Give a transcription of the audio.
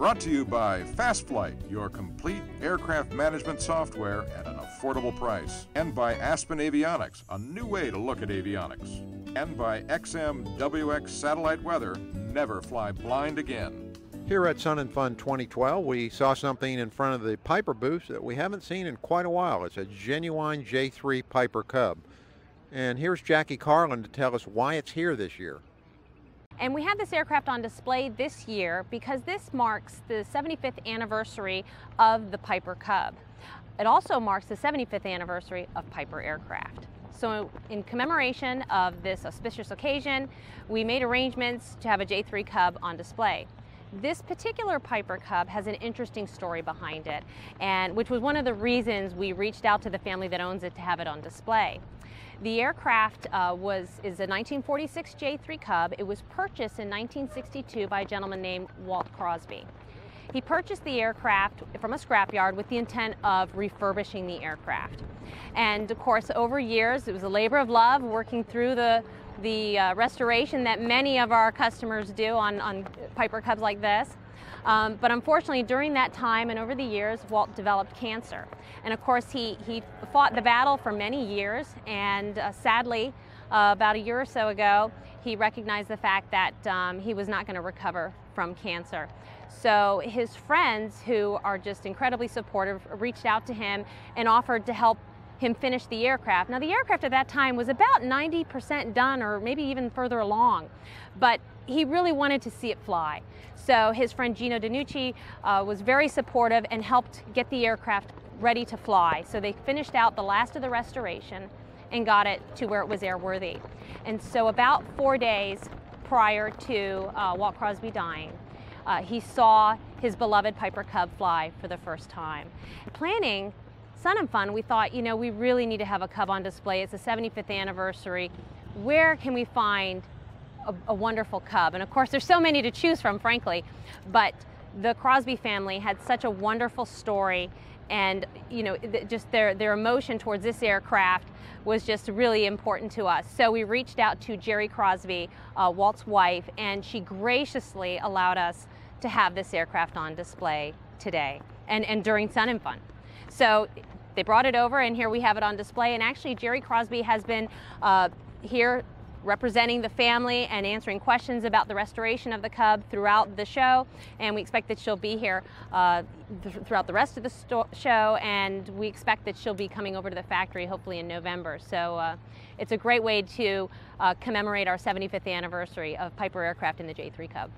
Brought to you by FastFlight, your complete aircraft management software at an affordable price. And by Aspen Avionics, a new way to look at avionics. And by XMWX Satellite Weather, never fly blind again. Here at Sun and Fun 2012, we saw something in front of the Piper booth that we haven't seen in quite a while. It's a genuine J-3 Piper Cub. And here's Jackie Carlon to tell us why it's here this year. And we have this aircraft on display this year because this marks the 75th anniversary of the Piper Cub. It also marks the 75th anniversary of Piper Aircraft. So in commemoration of this auspicious occasion, we made arrangements to have a J-3 Cub on display. This particular Piper Cub has an interesting story behind it, and which was one of the reasons we reached out to the family that owns it to have it on display. The aircraft is a 1946 J-3 Cub. It was purchased in 1962 by a gentleman named Walt Crosby. He purchased the aircraft from a scrapyard with the intent of refurbishing the aircraft. And of course, over years, it was a labor of love working through the restoration that many of our customers do on Piper Cubs like this. But unfortunately, during that time and over the years, Walt developed cancer. And of course, he fought the battle for many years, and sadly, about a year or so ago, he recognized the fact that he was not going to recover from cancer. So his friends, who are just incredibly supportive, reached out to him and offered to help him finish the aircraft. Now, the aircraft at that time was about 90% done, or maybe even further along, but he really wanted to see it fly. So his friend Gino DiNucci was very supportive and helped get the aircraft ready to fly. So they finished out the last of the restoration and got it to where it was airworthy. And so about 4 days prior to Walt Crosby dying, he saw his beloved Piper Cub fly for the first time. Planning Sun and Fun, we thought, you know, we really need to have a Cub on display. It's the 75th anniversary. Where can we find a wonderful Cub? And of course, there's so many to choose from, frankly, but the Crosby family had such a wonderful story, and you know, just their emotion towards this aircraft was just really important to us. So we reached out to Jerry Crosby, Walt's wife, and she graciously allowed us to have this aircraft on display today and during Sun and Fun. So they brought it over, and here we have it on display. And actually, Jerry Crosby has been here representing the family and answering questions about the restoration of the Cub throughout the show. And we expect that she'll be here throughout the rest of the show. And we expect that she'll be coming over to the factory hopefully in November. So it's a great way to commemorate our 75th anniversary of Piper Aircraft and the J-3 Cub.